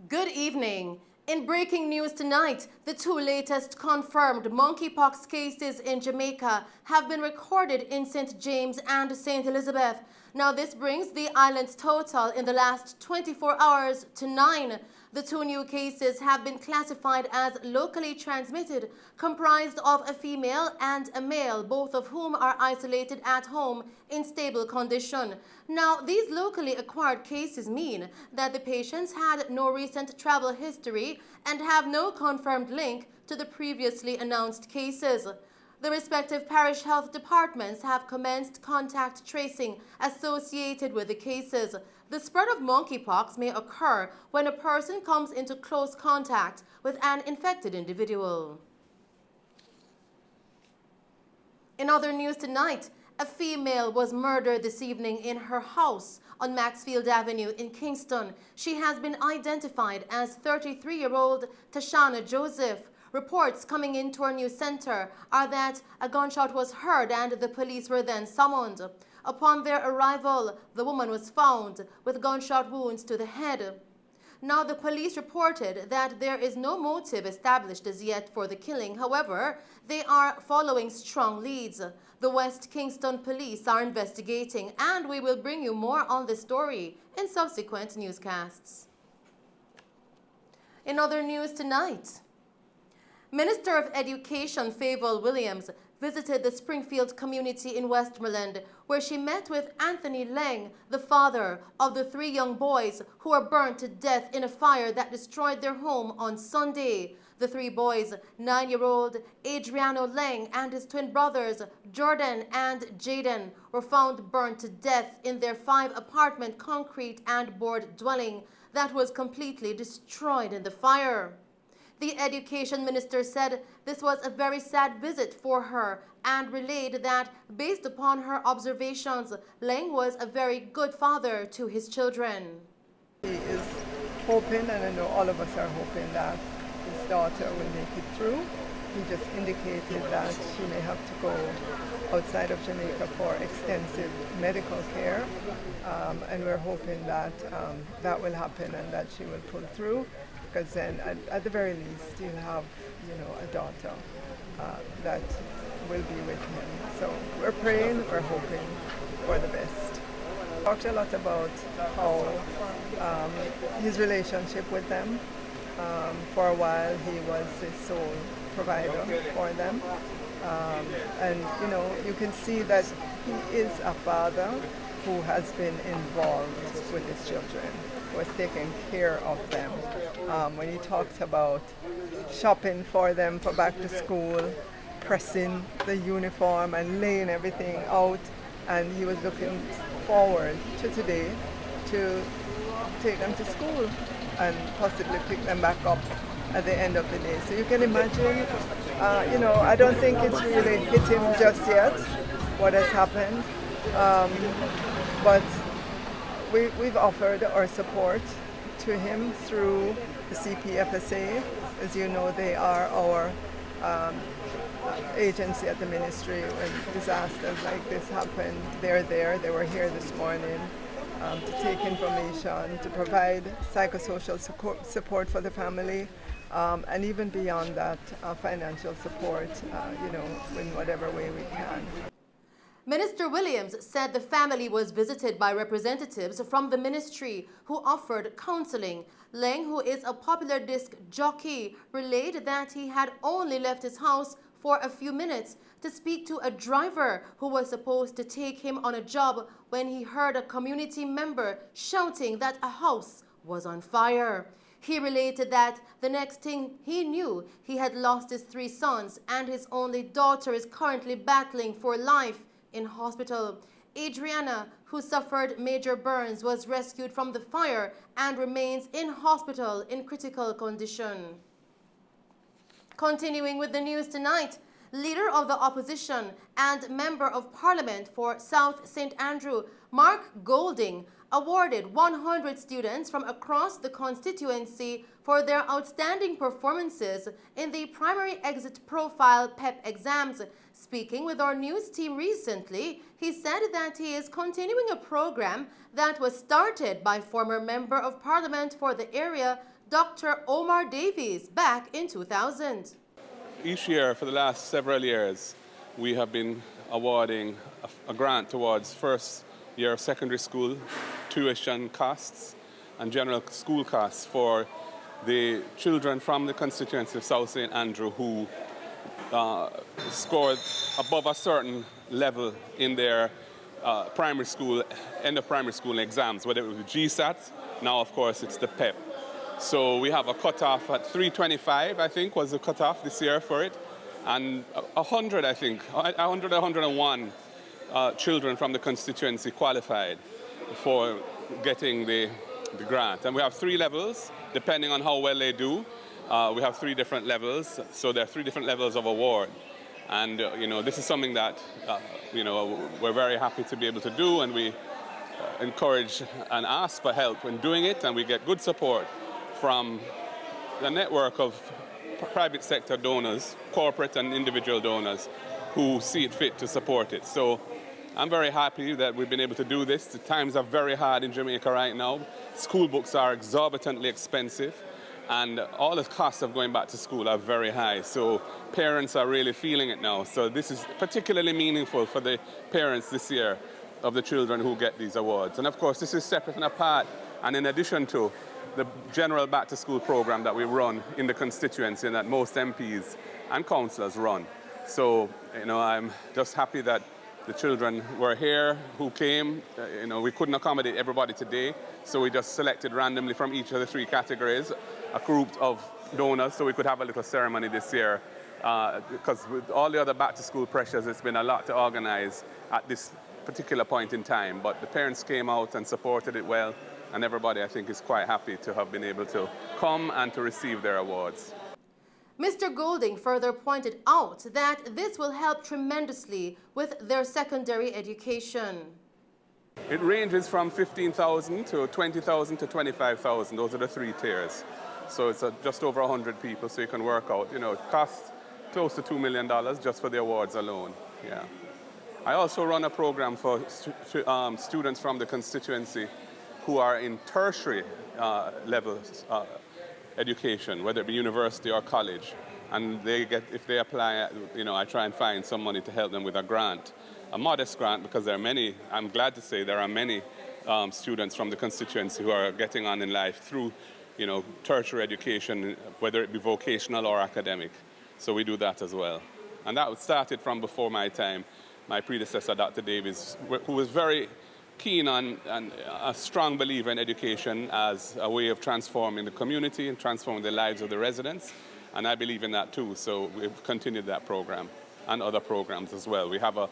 Good evening. In breaking news tonight, the two latest confirmed monkeypox cases in Jamaica have been recorded in St. James and St. Elizabeth. Now this brings the island's total in the last 24 hours to 9. The two new cases have been classified as locally transmitted, comprised of a female and a male, both of whom are isolated at home in stable condition. Now, these locally acquired cases mean that the patients had no recent travel history and have no confirmed link to the previously announced cases. The respective parish health departments have commenced contact tracing associated with the cases. The spread of monkeypox may occur when a person comes into close contact with an infected individual. In other news tonight, a female was murdered this evening in her house on Maxfield Avenue in Kingston. She has been identified as 33-year-old Tashana Joseph. Reports coming into our news center are that a gunshot was heard and the police were then summoned. Upon their arrival, the woman was found with gunshot wounds to the head. Now, the police reported that there is no motive established as yet for the killing. However, they are following strong leads. The West Kingston police are investigating, and we will bring you more on this story in subsequent newscasts. In other news tonight, Minister of Education Favour Williams visited the Springfield community in Westmoreland, where she met with Anthony Leng, the father of the 3 young boys who were burnt to death in a fire that destroyed their home on Sunday. The 3 boys, 9-year-old Adriano Leng and his twin brothers Jordan and Jaden, were found burnt to death in their 5-apartment concrete and board dwelling that was completely destroyed in the fire. The education minister said this was a very sad visit for her and relayed that, based upon her observations, Leng was a very good father to his children. He is hoping, and I know all of us are hoping, that his daughter will make it through. He just indicated that she may have to go outside of Jamaica for extensive medical care, and we're hoping that that will happen and that she will pull through. Because then, at the very least, you'll have, a daughter that will be with him. So we're praying, we're hoping for the best. Talked a lot about how his relationship with them. For a while, he was the sole provider for them, and you can see that he is a father who has been involved with his children, was taking care of them. When he talked about shopping for them for back to school, pressing the uniform and laying everything out, and he was looking forward to today to take them to school and possibly pick them back up at the end of the day. So you can imagine, I don't think it's really hit him just yet, what has happened, but we've offered our support to him through the CPFSA. As you know, they are our agency at the ministry when disasters like this happen. They're there. They were here this morning to take information, to provide psychosocial support for the family, and even beyond that, financial support, in whatever way we can. Minister Williams said the family was visited by representatives from the ministry who offered counseling. Leng, who is a popular disc jockey, relayed that he had only left his house for a few minutes to speak to a driver who was supposed to take him on a job when he heard a community member shouting that a house was on fire. He related that the next thing he knew, he had lost his 3 sons and his only daughter is currently battling for life in hospital. Adriana, who suffered major burns, was rescued from the fire and remains in hospital in critical condition. Continuing with the news tonight, Leader of the Opposition and Member of Parliament for South St. Andrew, Mark Golding, awarded 100 students from across the constituency for their outstanding performances in the Primary Exit Profile PEP exams. Speaking with our news team recently, he said that he is continuing a program that was started by former Member of Parliament for the area, Dr. Omar Davies, back in 2000. Each year for the last several years, we have been awarding a grant towards first year of secondary school tuition costs and general school costs for the children from the constituency of South St. Andrew who scored above a certain level in their primary school, end of primary school exams, whether it was GSAT, now of course it's the PEP. So we have a cutoff at 325, I think, was the cutoff this year for it. And 100, I think, 101 children from the constituency qualified for getting the grant. And we have 3 levels, depending on how well they do. We have 3 different levels, so there are 3 different levels of award. And, this is something that, we're very happy to be able to do, and we encourage and ask for help in doing it, and we get good support from the network of private sector donors, corporate and individual donors, who see it fit to support it. So I'm very happy that we've been able to do this. The times are very hard in Jamaica right now. School books are exorbitantly expensive, and all the costs of going back to school are very high. So parents are really feeling it now. So this is particularly meaningful for the parents this year of the children who get these awards. And of course, this is separate and apart, and in addition to the general back-to-school program that we run in the constituency and that most MPs and councillors run. So, I'm just happy that the children were here who came. We couldn't accommodate everybody today, so we just selected randomly from each of the 3 categories a group of donors so we could have a little ceremony this year. Because with all the other back-to-school pressures, it's been a lot to organize at this particular point in time. But the parents came out and supported it well. And everybody, I think, is quite happy to have been able to come and to receive their awards. Mr. Golding further pointed out that this will help tremendously with their secondary education. It ranges from 15,000 to 20,000 to 25,000. Those are the 3 tiers. So it's just over 100 people, so you can work out. It costs close to $2 million just for the awards alone. Yeah. I also run a program for students from the constituency who are in tertiary level education, whether it be university or college. And if they apply, I try and find some money to help them with a grant, a modest grant, because I'm glad to say there are many students from the constituency who are getting on in life through, tertiary education, whether it be vocational or academic. So we do that as well. And that started from before my time. My predecessor, Dr. Davies, who was very keen on and a strong believer in education as a way of transforming the community and transforming the lives of the residents. And I believe in that too, so we've continued that program and other programs as well. We have an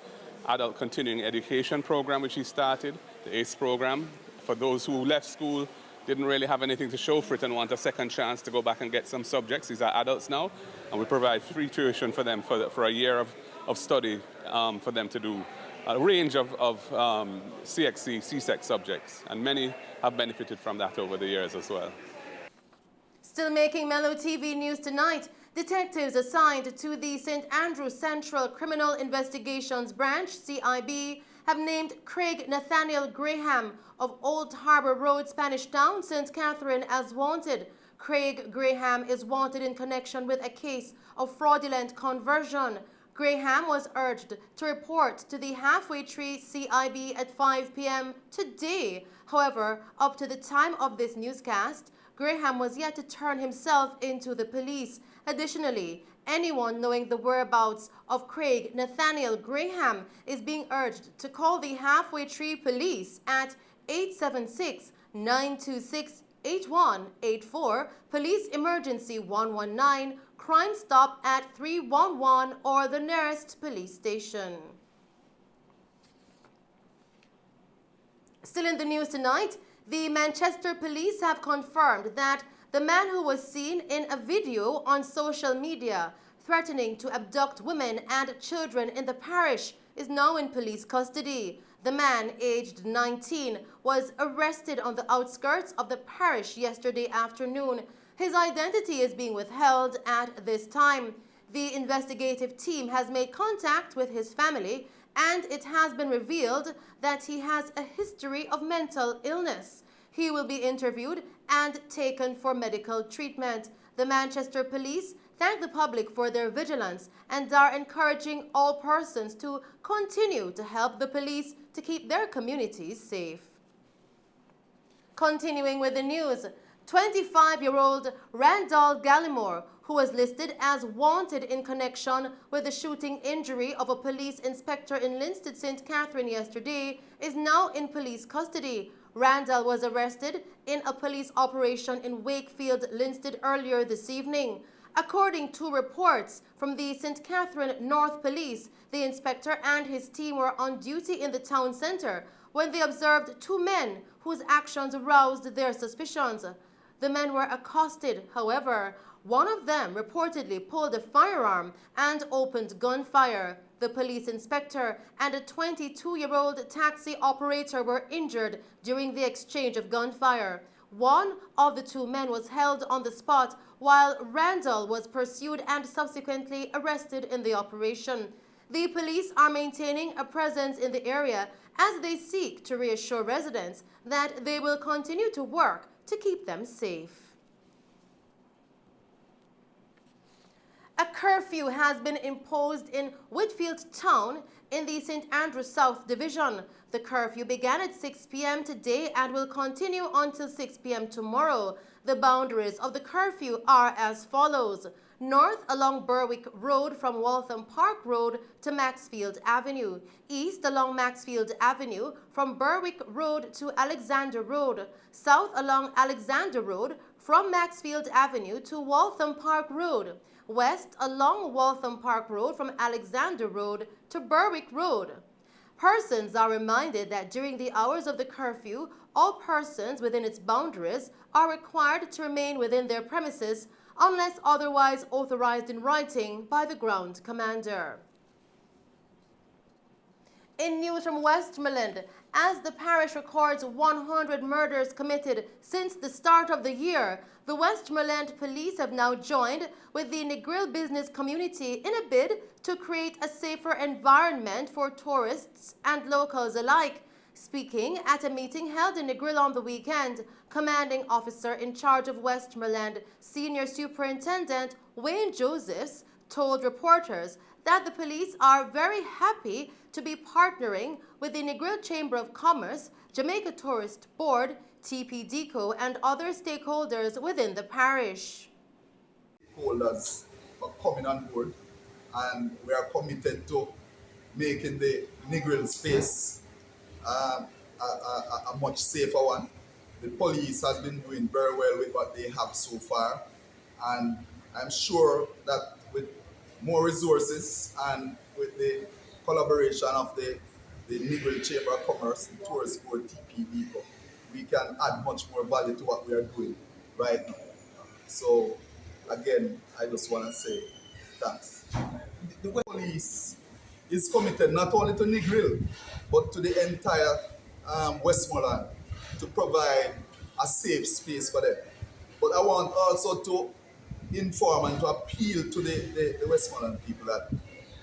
adult continuing education program which he started, the ACE program, for those who left school, didn't really have anything to show for it and want a second chance to go back and get some subjects. These are adults now, and we provide free tuition for them for a year of study for them to do a range of CXC, CSEC subjects, and many have benefited from that over the years as well. Still making Mello TV news tonight, detectives assigned to the St. Andrew Central Criminal Investigations Branch, CIB, have named Craig Nathaniel Graham of Old Harbour Road, Spanish Town, St. Catherine as wanted. Craig Graham is wanted in connection with a case of fraudulent conversion. Graham was urged to report to the Halfway Tree CIB at 5 p.m. today. However, up to the time of this newscast, Graham was yet to turn himself into the police. Additionally, anyone knowing the whereabouts of Craig Nathaniel Graham is being urged to call the Halfway Tree Police at 876-926-8184, Police Emergency 119, Crime Stop at 311, or the nearest police station. Still in the news tonight, the Manchester police have confirmed that the man who was seen in a video on social media threatening to abduct women and children in the parish is now in police custody. The man, aged 19, was arrested on the outskirts of the parish yesterday afternoon. His identity is being withheld at this time. The investigative team has made contact with his family, and it has been revealed that he has a history of mental illness. He will be interviewed and taken for medical treatment. The Manchester Police thank the public for their vigilance and are encouraging all persons to continue to help the police to keep their communities safe. Continuing with the news, 25-year-old Randall Gallimore, who was listed as wanted in connection with the shooting injury of a police inspector in Linstead St. Catherine yesterday, is now in police custody. Randall was arrested in a police operation in Wakefield, Linstead earlier this evening. According to reports from the St. Catherine North Police, the inspector and his team were on duty in the town centre when they observed two men whose actions aroused their suspicions. The men were accosted. However, one of them reportedly pulled a firearm and opened gunfire. The police inspector and a 22-year-old taxi operator were injured during the exchange of gunfire. One of the two men was held on the spot while Randall was pursued and subsequently arrested in the operation. The police are maintaining a presence in the area as they seek to reassure residents that they will continue to work to keep them safe. A curfew has been imposed in Whitfield Town in the St. Andrews South Division. The curfew began at 6 p.m. today and will continue until 6 p.m. tomorrow. The boundaries of the curfew are as follows. North along Berwick Road from Waltham Park Road to Maxfield Avenue. East along Maxfield Avenue from Berwick Road to Alexander Road. South along Alexander Road from Maxfield Avenue to Waltham Park Road. West along Waltham Park Road from Alexander Road to Berwick Road. Persons are reminded that during the hours of the curfew, all persons within its boundaries are required to remain within their premises unless otherwise authorized in writing by the ground commander. In news from Westmoreland, as the parish records 100 murders committed since the start of the year, the Westmoreland Police have now joined with the Negril business community in a bid to create a safer environment for tourists and locals alike. Speaking at a meeting held in Negril on the weekend, commanding officer in charge of Westmoreland, Senior Superintendent Wayne Josephs, told reporters that the police are very happy to be partnering with the Negril Chamber of Commerce, Jamaica Tourist Board, TPDCO, and other stakeholders within the parish. Stakeholders for coming on board, and we are committed to making the Negril space a much safer one. The police has been doing very well with what they have so far, and I'm sure that with more resources and with the collaboration of the Negril Chamber of Commerce, the Tourist Board, TPDCO, we can add much more value to what we are doing right now. So again, I just want to say that the police is committed not only to Negril, but to the entire Westmoreland to provide a safe space for them. But I want also to inform and to appeal to the Westmoreland people that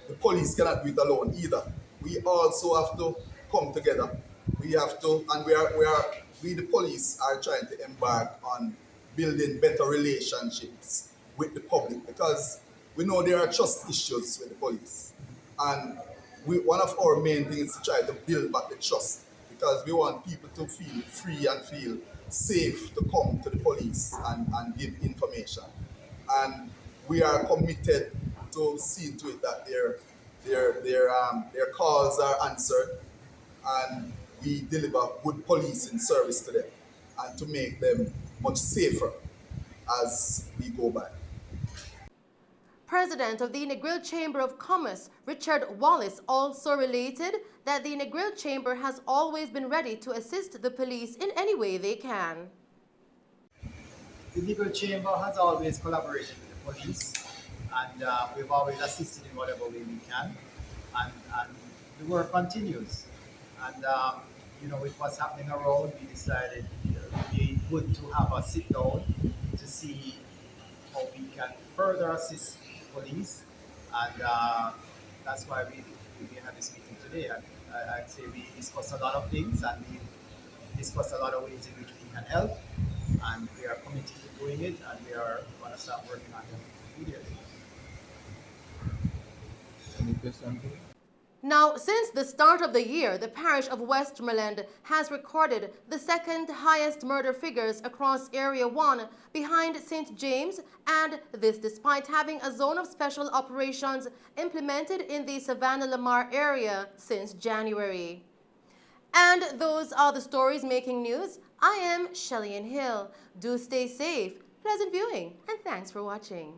the police cannot do it alone either. We also have to come together. We have to, and we the police are trying to embark on building better relationships with the public, because we know there are trust issues with the police. And one of our main things is to try to build back the trust, because we want people to feel free and feel safe to come to the police and give information. And we are committed to see to it that their calls are answered and we deliver good policing service to them and to make them much safer as we go by. President of the Negril Chamber of Commerce, Richard Wallace, also related that the Negril Chamber has always been ready to assist the police in any way they can. The Negril Chamber has always collaborated with the police, and we've always assisted in whatever way we can, and the work continues. And with what's happening around, we decided it would be good to have a sit down to see how we can further assist police, and that's why we had this meeting today. And I'd say we discussed a lot of things, and we discussed a lot of ways in which we can help, and we are committed to doing it, and we are going to start working on them immediately. Any question? Now, since the start of the year, the parish of Westmoreland has recorded the second highest murder figures across Area 1 behind St. James, and this despite having a zone of special operations implemented in the Savannah-Lamar area since January. And those are the stories making news. I am Shelley Hill. Do stay safe, pleasant viewing, and thanks for watching.